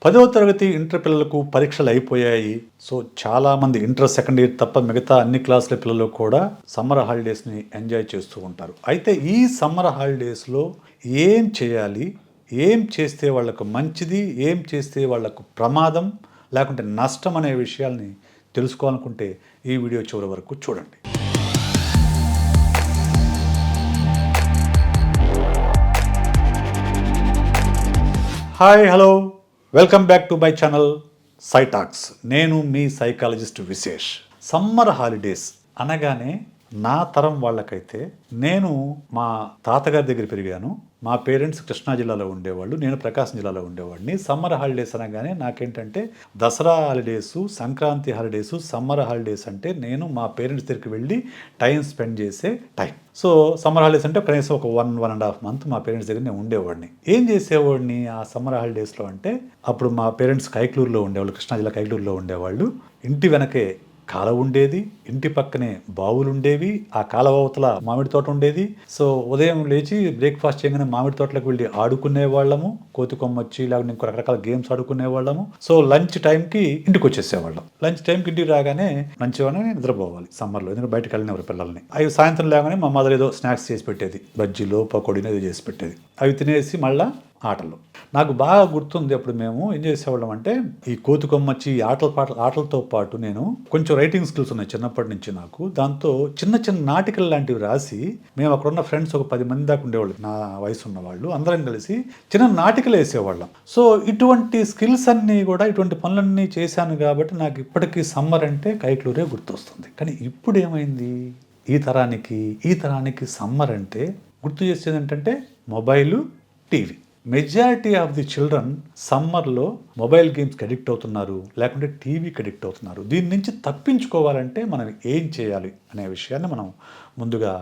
10వ తరగతి ఇంటర్ పిల్లలకు పరీక్షలు అయిపోయాయి. సో చాలామంది ఇంటర్ సెకండ్ ఇయర్ తప్ప మిగతా అన్ని క్లాసుల పిల్లలు కూడా సమ్మర్ హాలిడేస్ని ఎంజాయ్ చేస్తూ ఉంటారు. అయితే ఈ సమ్మర్ హాలిడేస్లో ఏం చేయాలి, ఏం చేస్తే వాళ్ళకు మంచిది, ఏం చేస్తే వాళ్ళకు ప్రమాదం లేకుంటే నష్టం అనే విషయాల్ని తెలుసుకోవాలనుకుంటే ఈ వీడియో చివరి వరకు చూడండి. Hi, hello, welcome back to my channel psy talks. నేను మీ సైకాలజిస్ట్ విశేష్. సమ్మర్ హాలిడేస్ అనగానే నా తరం వాళ్ళకైతే, నేను మా తాతగారి దగ్గర పెరిగాను. మా పేరెంట్స్ కృష్ణా జిల్లాలో ఉండేవాళ్ళు, నేను ప్రకాశం జిల్లాలో ఉండేవాడిని. సమ్మర్ హాలిడేస్ అనగానే నాకేంటంటే Dasara holidays, Sankranti holidays, summer holidays అంటే నేను మా పేరెంట్స్ దగ్గరికి వెళ్ళి టైం స్పెండ్ చేసే టైం. సో సమ్మర్ హాలిడేస్ అంటే కనీసం ఒక 1.5 మంత్ మా పేరెంట్స్ దగ్గర నేను ఉండేవాడిని. ఏం చేసేవాడిని ఆ సమ్మర్ హాలిడేస్లో అంటే, అప్పుడు మా పేరెంట్స్ కైక్లూరులో ఉండేవాళ్ళు, కృష్ణా జిల్లా కైక్లూరులో ఉండేవాళ్ళు. ఇంటి వెనకే కాలువ ఉండేది, ఇంటి పక్కనే బావులు ఉండేవి, ఆ కాలువ అవతల మామిడి తోట ఉండేది. సో ఉదయం లేచి బ్రేక్ఫాస్ట్ చేయగానే మామిడి తోటలకు వెళ్ళి ఆడుకునే వాళ్ళము, కోతి కొమ్మచ్చి లేకపోతే ఇంకో రకరకాల గేమ్స్ ఆడుకునే వాళ్ళము. సో లంచ్ టైంకి ఇంటికి వచ్చేసేవాళ్ళం. లంచ్ టైంకి ఇంటికి రాగానే మంచిగానే నిద్రపోవాలి సమ్మర్లో, ఎందుకంటే బయటకు వెళ్ళినవారు పిల్లల్ని. అవి సాయంత్రం లేగానే మా మదర్ ఏదో స్నాక్స్ చేసి పెట్టేది, బజ్జీలో పకోడీనో ఏదో చేసి పెట్టేది. అవి తినేసి మళ్ళీ ఆటలు. నాకు బాగా గుర్తుంది, అప్పుడు మేము ఏం చేసేవాళ్ళం అంటే, ఈ కోతి కొమ్మచ్చి ఆటలతో పాటు నేను కొంచెం రైటింగ్ స్కిల్స్ ఉన్నాయి చిన్నప్పటి నుంచి నాకు. దాంతో చిన్న చిన్న నాటికలు లాంటివి రాసి, మేము అక్కడ ఉన్న ఫ్రెండ్స్ ఒక 10 మంది దాకా ఉండేవాళ్ళు, నా వయసు ఉన్న వాళ్ళు అందరం కలిసి చిన్న నాటికలు వేసేవాళ్ళం. సో ఇటువంటి స్కిల్స్ అన్నీ కూడా, ఇటువంటి పనులన్నీ చేశాను కాబట్టి నాకు ఇప్పటికీ సమ్మర్ అంటే కైక్లూరే గుర్తొస్తుంది. కానీ ఇప్పుడు ఏమైంది, ఈ తరానికి సమ్మర్ అంటే గుర్తు చేసేది ఏంటంటే mobile, TV. Majority of the children సమ్మర్లో మొబైల్ గేమ్స్కి అడిక్ట్ అవుతున్నారు, లేకుంటే టీవీకి అడిక్ట్ అవుతున్నారు. దీని నుంచి తప్పించుకోవాలంటే మనం ఏం చేయాలి అనే విషయాన్ని మనం ముందుగా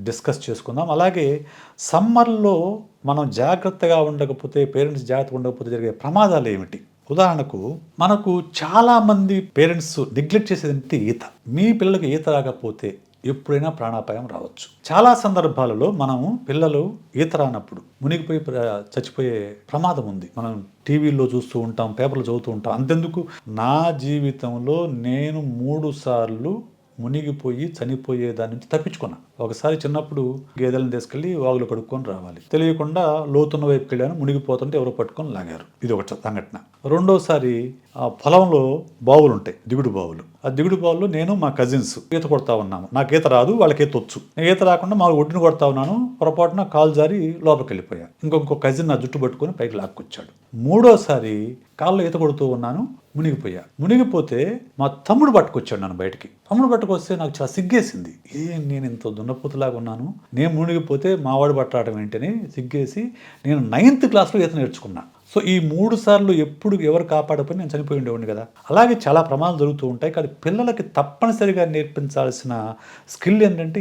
డిస్కస్ చేసుకుందాం. అలాగే సమ్మర్లో మనం జాగ్రత్తగా ఉండకపోతే, పేరెంట్స్ జాగ్రత్తగా ఉండకపోతే జరిగే ప్రమాదాలు ఏమిటి? ఉదాహరణకు, మనకు చాలామంది పేరెంట్స్ నెగ్లెక్ట్ చేసేది ఈత. మీ పిల్లలకి ఈత రాకపోతే ఎప్పుడైనా ప్రాణాపాయం రావచ్చు. చాలా సందర్భాలలో మనము పిల్లలు ఈత రానప్పుడు మునిగిపోయి చచ్చిపోయే ప్రమాదం ఉంది. మనం టీవీలో చూస్తూ ఉంటాం, పేపర్లు చదువుతూ ఉంటాం. అంతెందుకు, నా జీవితంలో నేను 3 సార్లు మునిగిపోయి చనిపోయే దాని నుంచి తప్పించుకున్నా. ఒకసారి చిన్నప్పుడు గేదెలను తీసుకెళ్ళి వాగులు కడుక్కొని రావాలి, తెలియకుండా లోతున్న వైపుకి వెళ్ళాను, మునిగిపోతుంటే ఎవరో పట్టుకొని లాగారు. ఇది ఒక సంఘటన. రెండోసారి ఆ పొలంలో బావులు ఉంటాయి, దిగుడు బావులు. ఆ దిగుడు బావుల్లో నేను మా కజిన్స్ ఈత కొడతా ఉన్నాము. నాకు ఈత రాదు, వాళ్ళకి ఈత వచ్చు. నేను ఈత రాకుండా మా ఒడ్డును కొడతా ఉన్నాను, పొరపాటున కాలు జారి లోపలికి వెళ్ళిపోయాను. ఇంకొక కజిన్ నా జుట్టు పట్టుకొని పైకి లాక్కొచ్చాడు. మూడోసారి కాళ్ళు ఈత కొడుతూ ఉన్నాను, మునిగిపోతే మా తమ్ముడు పట్టుకొచ్చాడు నన్ను బయటికి. తమ్ముడు పట్టుకొస్తే నాకు చాలా సిగ్గేసింది. నేను ఇంత దున్నపోతులాగా ఉన్నాను, నేను మునిగిపోతే మావాడు పట్టడం ఏంటని సిగ్గేసి నేను 9th క్లాస్లో ఈత నేర్చుకున్నాను. సో ఈ 3 సార్లు ఎప్పుడు ఎవరు కాపాడకపోయి నేను చనిపోయి ఉండేవాడిని కదా. అలాగే చాలా ప్రమాదాలు జరుగుతూ ఉంటాయి. కానీ పిల్లలకి తప్పనిసరిగా నేర్పించాల్సిన స్కిల్ ఏంటంటే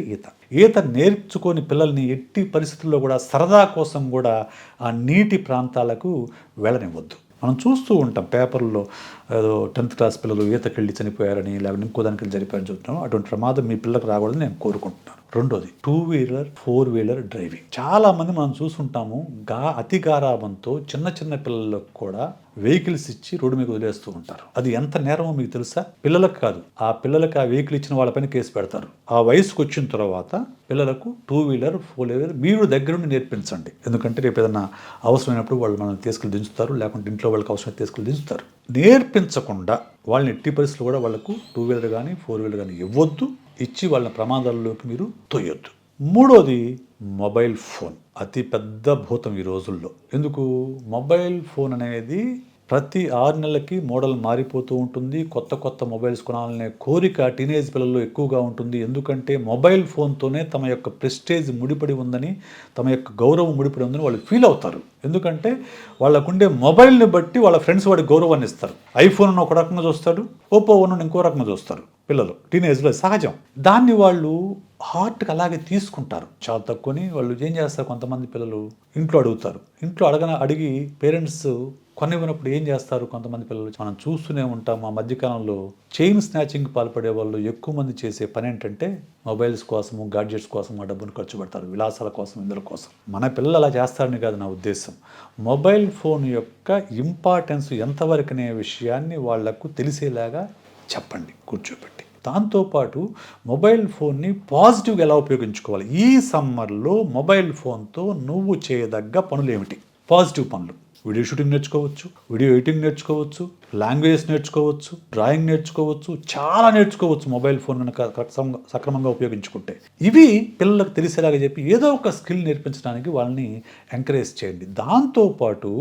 ఈత నేర్చుకొని పిల్లల్ని ఎట్టి పరిస్థితుల్లో కూడా సరదా కోసం కూడా ఆ నీటి ప్రాంతాలకు వెళ్ళనివ్వద్దు. మనం చూస్తూ ఉంటాం పేపర్లో, ఏదో 10th క్లాస్ పిల్లలు ఈతకెళ్ళి చనిపోయారని, లేకపోతే ఇంకో దానికి వెళ్ళి చనిపోయారని చెప్తున్నాం. అటువంటి ప్రమాదం మీ పిల్లలకు రాకూడదని నేను కోరుకుంటున్నాను. రెండోది, 2-వీలర్ 4-వీలర్ డ్రైవింగ్. చాలామంది మనం చూస్తుంటాము, అతి గారాబంతో చిన్న పిల్లలకు కూడా వెహికల్స్ ఇచ్చి రోడ్డు మీద వదిలేస్తూ ఉంటారు. అది ఎంత నేరమో మీకు తెలుసా? పిల్లలకు కాదు, ఆ పిల్లలకి ఆ వెహికల్ ఇచ్చిన వాళ్ళపైన కేసు పెడతారు. ఆ వయసుకు వచ్చిన తర్వాత పిల్లలకు 2-వీలర్ 4-వీలర్ మీరు దగ్గరుండి నేర్పించండి. ఎందుకంటే రేపు ఏదైనా అవసరమైనప్పుడు వాళ్ళు మనం తీసుకెళ్ళి దించుతారు, లేకుంటే ఇంట్లో వాళ్ళకి అవసరమైతే తీసుకెళ్ళి దించుతారు. నేర్పించకుండా వాళ్ళని ఎట్టి పరిస్థితులు కూడా వాళ్ళకు 2-వీలర్ కానీ 4-వీలర్ కానీ ఇవ్వద్దు, ఇచ్చి వాళ్ళ ప్రమాదాల్లోకి మీరు తొయ్యొద్దు. మూడోది, మొబైల్ ఫోన్. అతి పెద్ద భూతం ఈ రోజుల్లో. ఎందుకు? మొబైల్ ఫోన్ అనేది ప్రతి 6 నెలలకి మోడల్ మారిపోతూ ఉంటుంది. కొత్త మొబైల్స్ కొనాలనే కోరిక టీనేజ్ పిల్లల్లో ఎక్కువగా ఉంటుంది. ఎందుకంటే మొబైల్ ఫోన్తోనే తమ యొక్క ప్రెస్టేజ్ ముడిపడి ఉందని, తమ యొక్క గౌరవం ముడిపడి ఉందని వాళ్ళు ఫీల్ అవుతారు. ఎందుకంటే వాళ్ళకుండే మొబైల్ని బట్టి వాళ్ళ ఫ్రెండ్స్ వాడికి గౌరవాన్ని ఇస్తారు. ఐఫోన్ ఒక రకంగా చూస్తాడు, ఓపో ఉన్న ఇంకో రకంగా చూస్తారు పిల్లలు. టీనేజ్లో సహజం. దాన్ని వాళ్ళు హార్ట్కి అలాగే తీసుకుంటారు. చాలా తక్కువని వాళ్ళు ఏం చేస్తారు, కొంతమంది పిల్లలు ఇంట్లో అడుగుతారు. ఇంట్లో అడిగి పేరెంట్స్ కొనివ్వనప్పుడు ఏం చేస్తారు కొంతమంది పిల్లలు, మనం చూస్తూనే ఉంటాం. ఆ మధ్యకాలంలో చైన్ స్నాచింగ్ పాల్పడే వాళ్ళు ఎక్కువ మంది చేసే పని ఏంటంటే మొబైల్స్ కోసము, గాడ్జెట్స్ కోసం ఆ డబ్బును ఖర్చు పెడతారు, విలాసాల కోసం, ఇందుల కోసం. మన పిల్లలు అలా చేస్తారని కాదు నా ఉద్దేశం. మొబైల్ ఫోన్ యొక్క ఇంపార్టెన్స్ ఎంతవరకు అనే విషయాన్ని వాళ్లకు తెలిసేలాగా చెప్పండి కూర్చోబెట్టి. దాంతోపాటు మొబైల్ ఫోన్ని పాజిటివ్గా ఎలా ఉపయోగించుకోవాలి, ఈ సమ్మర్లో మొబైల్ ఫోన్తో నువ్వు చేయదగ్గ పనులు ఏమిటి, పాజిటివ్ పనులు. వీడియో షూటింగ్ నేర్చుకోవచ్చు, వీడియో ఎడిటింగ్ నేర్చుకోవచ్చు, లాంగ్వేజెస్ నేర్చుకోవచ్చు, డ్రాయింగ్ నేర్చుకోవచ్చు, చాలా నేర్చుకోవచ్చు మొబైల్ ఫోన్ కనుక సక్రమంగా ఉపయోగించుకుంటే. ఇవి పిల్లలకు తెలిసేలాగా చెప్పి ఏదో ఒక స్కిల్ నేర్పించడానికి వాళ్ళని ఎంకరేజ్ చేయండి. దాంతోపాటు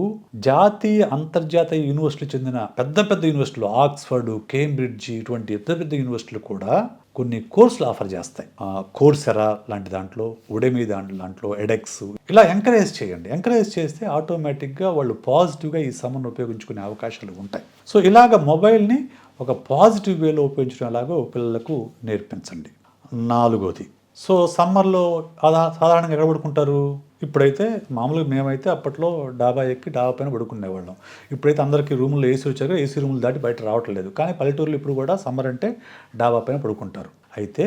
జాతీయ అంతర్జాతీయ యూనివర్సిటీలు చెందిన పెద్ద పెద్ద యూనివర్సిటీలు, ఆక్స్ఫర్డ్, కేంబ్రిడ్జ్, ఇటువంటి పెద్ద పెద్ద యూనివర్సిటీలు కూడా కొన్ని కోర్సులు ఆఫర్ చేస్తాయి. కోర్సెరా లాంటి దాంట్లో, ఉడెమీ దాంట్లో, ఎడెక్స్, ఇలా ఎంకరేజ్ చేయండి. ఎంకరేజ్ చేస్తే ఆటోమేటిక్గా వాళ్ళు పాజిటివ్గా ఈ సమ్మర్ను ఉపయోగించుకునే అవకాశాలు ఉంటాయి. సో ఇలాగ మొబైల్ని ఒక పాజిటివ్ వేలో ఉపయోగించడంలాగా పిల్లలకు నేర్పించండి. 4వది, సో సమ్మర్లో సాధారణంగా ఎక్కడ పడుకుంటారు? ఇప్పుడైతే మామూలుగా మేమైతే అప్పట్లో డాబా ఎక్కి డాబా పైన పడుకునేవాళ్ళం. ఇప్పుడైతే అందరికీ రూముల్లో ఏసీ వచ్చాక ఏసీ రూములు దాటి బయట రావట్లేదు. కానీ పల్లెటూరులో ఇప్పుడు కూడా సమ్మర్ అంటే డాబా పైన పడుకుంటారు. అయితే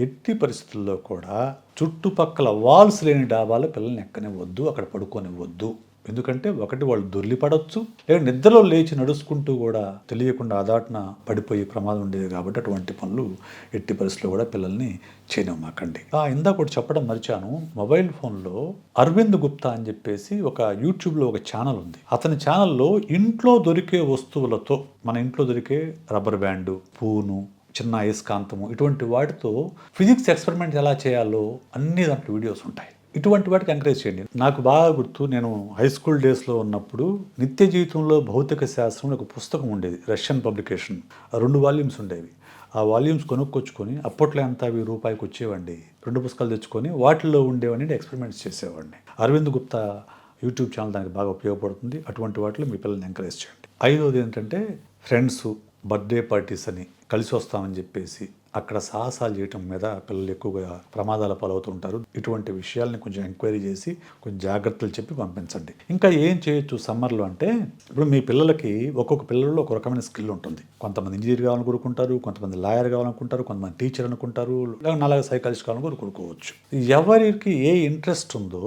ఎట్టి పరిస్థితుల్లో కూడా చుట్టుపక్కల వాల్స్ లేని డాబాలో పిల్లల్ని ఎక్కనివ్వద్దు, అక్కడ పడుకోనివ్వద్దు. ఎందుకంటే ఒకటి వాళ్ళు దొర్లిపడవచ్చు, లేదా నిద్రలో లేచి నడుచుకుంటూ కూడా తెలియకుండా అదాటున పడిపోయే ప్రమాదం ఉండేది. కాబట్టి అటువంటి పనులు ఎట్టి పరిస్థితుల్లో కూడా పిల్లల్ని చేయనివ్వమాకండి. ఇందాక ఒకటి చెప్పడం మర్చాను. మొబైల్ ఫోన్లో అరవింద్ గుప్తా అని చెప్పేసి ఒక యూట్యూబ్లో ఒక ఛానల్ ఉంది. అతని ఛానల్లో ఇంట్లో దొరికే వస్తువులతో, మన ఇంట్లో దొరికే రబ్బర్ బ్యాండు, పూను, చిన్న అయస్కాంతము, ఇటువంటి వాటితో ఫిజిక్స్ ఎక్స్పెరిమెంట్ ఎలా చేయాలో అన్ని దాంట్లో వీడియోస్ ఉంటాయి. ఇటువంటి వాటికి ఎంకరేజ్ చేయండి. నాకు బాగా గుర్తు, నేను హై స్కూల్ డేస్లో ఉన్నప్పుడు నిత్య జీవితంలో భౌతిక శాస్త్రం ఒక పుస్తకం ఉండేది, రష్యన్ పబ్లికేషన్. 2 వాల్యూమ్స్ ఉండేవి. ఆ వాల్యూమ్స్ కొనుక్కొచ్చుకొని, అప్పట్లో ఎంత అవి రూపాయికి వచ్చేవండి, 2 పుస్తకాలు తెచ్చుకొని వాటిల్లో ఉండేవన్నీ ఎక్స్పెరిమెంట్స్ చేసేవాడిని. అరవింద్ గుప్తా యూట్యూబ్ ఛానల్ దానికి బాగా ఉపయోగపడుతుంది. అటువంటి వాటిలో మీ పిల్లల్ని ఎంకరేజ్ చేయండి. 5వది ఏంటంటే ఫ్రెండ్స్ బర్త్డే పార్టీస్ అని కలిసి వస్తామని చెప్పేసి అక్కడ సాహసాలు చేయటం మీద పిల్లలు ఎక్కువగా ప్రమాదాల పాలవుతుంటారు. ఇటువంటి విషయాల్ని కొంచెం ఎంక్వైరీ చేసి కొంచెం జాగ్రత్తలు చెప్పి పంపించండి. ఇంకా ఏం చేయొచ్చు సమ్మర్లో అంటే, ఇప్పుడు మీ పిల్లలకి ఒక్కొక్క పిల్లల్లో ఒక రకమైన స్కిల్ ఉంటుంది. కొంతమంది ఇంజనీర్ కావాలని కోరుకుంటారు, కొంతమంది లాయర్ కావాలనుకుంటారు, కొంతమంది టీచర్ అనుకుంటారు, నాలాగా సైకాలజిస్ట్ కావాలని కోరుకోవచ్చు. ఎవరికి ఏ ఇంట్రెస్ట్ ఉందో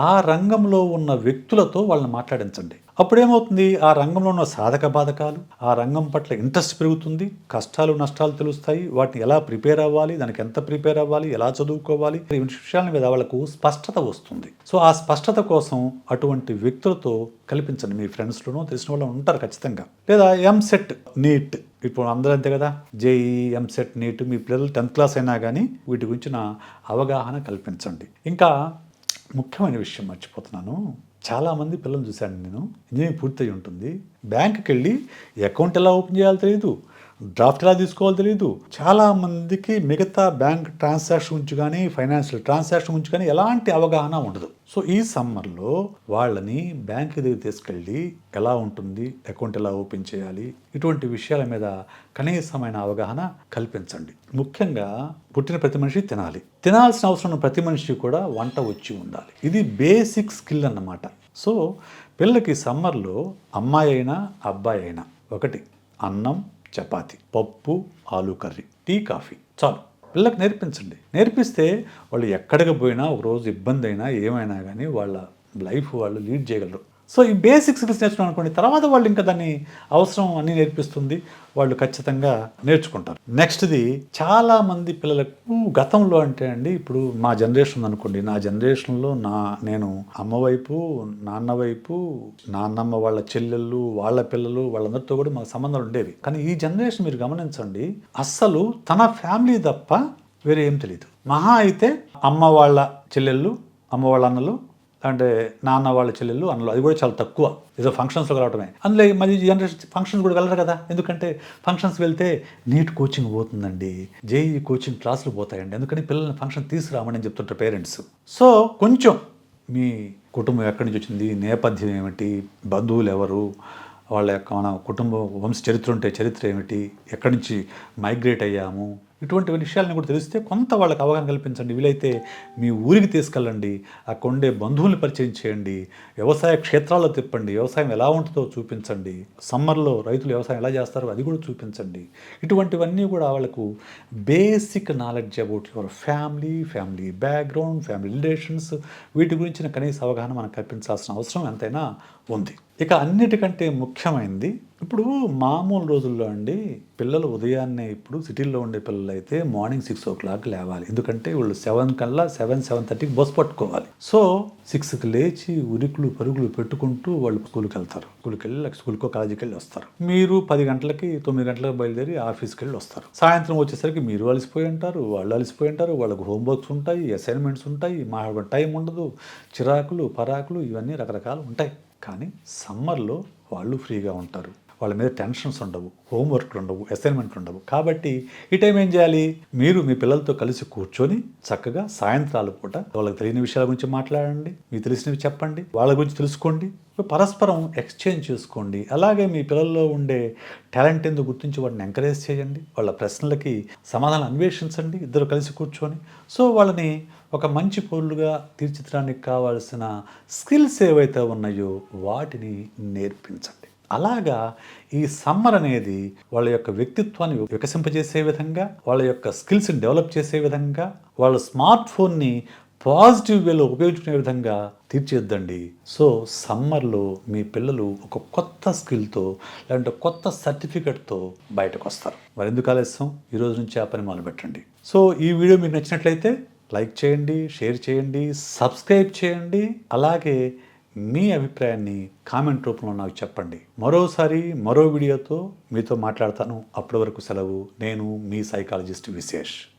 ఆ రంగంలో ఉన్న వ్యక్తులతో వాళ్ళని మాట్లాడించండి. అప్పుడేమవుతుంది, ఆ రంగంలో ఉన్న సాధక బాధకాలు, ఆ రంగం పట్ల ఇంట్రెస్ట్ పెరుగుతుంది, కష్టాలు నష్టాలు తెలుస్తాయి, వాటిని ఎలా ప్రిపేర్ అవ్వాలి, దానికి ఎంత ప్రిపేర్ అవ్వాలి, ఎలా చదువుకోవాలి, ఈ విషయాల మీద వాళ్ళకు స్పష్టత వస్తుంది. సో ఆ స్పష్టత కోసం అటువంటి వ్యక్తులతో కల్పించండి. మీ ఫ్రెండ్స్లోనూ తెలిసిన వాళ్ళు ఉంటారు ఖచ్చితంగా. లేదా ఎంసెట్, నీట్, ఇప్పుడు అందరూ అంతే కదా, జేఈ, ఎంసెట్, నీట్, మీ పిల్లలు 10th క్లాస్ అయినా కానీ వీటి గురించిన అవగాహన కల్పించండి. ఇంకా ముఖ్యమైన విషయం మర్చిపోతున్నాను, చాలామంది పిల్లలు చూశాను నేను, ఇంజనీరింగ్ పూర్తయి ఉంటుంది, బ్యాంకుకి వెళ్ళి అకౌంట్ ఎలా ఓపెన్ చేయాలో తెలియదు, డ్రాఫ్ట్ ఎలా తీసుకోవాలో తెలియదు. చాలామందికి మిగతా బ్యాంక్ ట్రాన్సాక్షన్ గురించి కానీ, ఫైనాన్షియల్ ట్రాన్సాక్షన్ గురించి కానీ ఎలాంటి అవగాహన ఉండదు. సో ఈ సమ్మర్లో వాళ్ళని బ్యాంక్ దగ్గర తీసుకెళ్ళి ఎలా ఉంటుంది, అకౌంట్ ఎలా ఓపెన్ చేయాలి, ఇటువంటి విషయాల మీద కనీసమైన అవగాహన కల్పించండి. ముఖ్యంగా పుట్టిన ప్రతి మనిషి తినాలి, తినాల్సిన అవసరం ఉన్న ప్రతి మనిషి కూడా వంట వచ్చి ఉండాలి. ఇది బేసిక్ స్కిల్ అన్నమాట. సో పిల్లలకి సమ్మర్లో అమ్మాయి అయినా అబ్బాయి అయినా ఒకటి అన్నం, చపాతి, పప్పు, ఆలు కర్రీ, టీ, కాఫీ చాలు. పిల్లలకు నేర్పించండి. నేర్పిస్తే వాళ్ళు ఎక్కడికి పోయినా ఒకరోజు ఇబ్బంది అయినా ఏమైనా కానీ వాళ్ళ లైఫ్ వాళ్ళు లీడ్ చేయగలరు. సో ఈ బేసిక్ స్కిల్స్ నేర్చుకున్నాను అనుకోండి, తర్వాత వాళ్ళు ఇంకా దాన్ని అవసరం అన్నీ నేర్పిస్తుంది, వాళ్ళు ఖచ్చితంగా నేర్చుకుంటారు. నెక్స్ట్ది, చాలామంది పిల్లలకు గతంలో అంటే అండి, ఇప్పుడు మా జనరేషన్ అనుకోండి, నా జనరేషన్లో నేను అమ్మ వైపు, నాన్న వైపు, నాన్నమ్మ వాళ్ళ చెల్లెళ్ళు, వాళ్ళ పిల్లలు, వాళ్ళందరితో కూడా మాకు సంబంధాలు ఉండేవి. కానీ ఈ జనరేషన్ మీరు గమనించండి, అస్సలు తన ఫ్యామిలీ తప్ప వేరే ఏం తెలియదు. మహా అయితే అమ్మ వాళ్ళ చెల్లెళ్ళు, అమ్మ వాళ్ళ అన్నలు, అంటే నాన్న వాళ్ళ చెల్లెళ్ళు, అన్నలు, అది కూడా చాలా తక్కువ, ఏదో ఫంక్షన్స్లో కలవటమే. అందులో మరి జనరేషన్ ఫంక్షన్స్ కూడా వెళ్ళరు కదా, ఎందుకంటే ఫంక్షన్స్ వెళ్తే నీట్ కోచింగ్ పోతుందండి, జేఈ కోచింగ్ క్లాసులు పోతాయండి, అందుకని పిల్లల్ని ఫంక్షన్ తీసుకురామని చెప్తుంటారు పేరెంట్స్. సో కొంచెం మీ కుటుంబం ఎక్కడి నుంచి వచ్చింది, నేపథ్యం ఏమిటి, బంధువులు ఎవరు, వాళ్ళ యొక్క మన కుటుంబ వంశ చరిత్ర ఉంటే చరిత్ర ఏమిటి, ఎక్కడి నుంచి మైగ్రేట్ అయ్యాము, ఇటువంటి విషయాలను కూడా తెలిస్తే కొంత వాళ్ళకి అవగాహన కల్పించండి. వీలైతే మీ ఊరికి తీసుకెళ్ళండి, అక్కడ ఉండే బంధువుల్ని పరిచయం చేయండి, వ్యవసాయ క్షేత్రాల్లో తిప్పండి, వ్యవసాయం ఎలా ఉంటుందో చూపించండి, సమ్మర్లో రైతులు వ్యవసాయం ఎలా చేస్తారో అది కూడా చూపించండి. ఇటువంటివన్నీ కూడా వాళ్ళకు basic knowledge about your family, family background, family relations, వీటి గురించిన కనీస అవగాహన మనం కల్పించాల్సిన అవసరం ఎంతైనా ఉంది. ఇక అన్నిటికంటే ముఖ్యమైనది, ఇప్పుడు మామూలు రోజుల్లో అండి పిల్లలు ఉదయాన్నే, ఇప్పుడు సిటీల్లో ఉండే పిల్లలు అయితే మార్నింగ్ 6 o'clock లేవాలి. ఎందుకంటే వీళ్ళు 7:30కి బస్ పట్టుకోవాలి. సో 6కి లేచి ఉరుకులు పరుగులు పెట్టుకుంటూ వాళ్ళు స్కూల్కి వెళ్తారు. స్కూల్కో కాలేజీకి వెళ్ళి వస్తారు. మీరు 10 గంటలకి 9 గంటలకు బయలుదేరి ఆఫీస్కి వెళ్ళి వస్తారు. సాయంత్రం వచ్చేసరికి మీరు అలసిపోయి ఉంటారు, వాళ్ళు అలసిపోయి ఉంటారు, వాళ్ళకు హోంవర్క్స్ ఉంటాయి, అసైన్మెంట్స్ ఉంటాయి, మాట్లాడే టైం ఉండదు, చిరాకులు పరాకులు ఇవన్నీ రకరకాలు ఉంటాయి. కానీ సమ్మర్లో వాళ్ళు ఫ్రీగా ఉంటారు, వాళ్ళ మీద టెన్షన్స్ ఉండవు, హోంవర్క్లు ఉండవు, అసైన్మెంట్లు ఉండవు. కాబట్టి ఈ టైం ఏం చేయాలి, మీరు మీ పిల్లలతో కలిసి కూర్చొని చక్కగా సాయంత్రాల పూట వాళ్ళకి తెలియని విషయాల గురించి మాట్లాడండి, మీకు తెలిసినవి చెప్పండి, వాళ్ళ గురించి తెలుసుకోండి, పరస్పరం ఎక్స్చేంజ్ చేసుకోండి. అలాగే మీ పిల్లల్లో ఉండే టాలెంట్ ఎందుకు గుర్తించి వాటిని ఎంకరేజ్ చేయండి, వాళ్ళ ప్రశ్నలకి సమాధానం అన్వేషించండి ఇద్దరు కలిసి కూర్చొని. సో వాళ్ళని ఒక మంచి పౌరులుగా తీర్చిదిద్దడానికి కావాల్సిన స్కిల్స్ ఏవైతే ఉన్నాయో వాటిని నేర్పించండి. అలాగా ఈ సమ్మర్ అనేది వాళ్ళ యొక్క వ్యక్తిత్వాన్ని వికసింపజేసే విధంగా, వాళ్ళ యొక్క స్కిల్స్ని డెవలప్ చేసే విధంగా, వాళ్ళ స్మార్ట్ ఫోన్ని పాజిటివ్ వేలో ఉపయోగించుకునే విధంగా తీర్చిద్దండి. సో సమ్మర్లో మీ పిల్లలు ఒక కొత్త స్కిల్తో లేదంటే కొత్త సర్టిఫికెట్తో బయటకు వస్తారు. మరి ఎందుకు ఆలస్యం, ఈరోజు నుంచి ఆ పని మొదలుపెట్టండి. సో ఈ వీడియో మీకు నచ్చినట్లయితే లైక్ చేయండి, షేర్ చేయండి, సబ్స్క్రైబ్ చేయండి. అలాగే మీ అభిప్రాయాన్ని కామెంట్ రూపంలో నాకు చెప్పండి. మరోసారి మరో వీడియోతో మీతో మాట్లాడతాను. అప్పటి వరకు సెలవు. నేను మీ సైకాలజిస్ట్ విశేష్.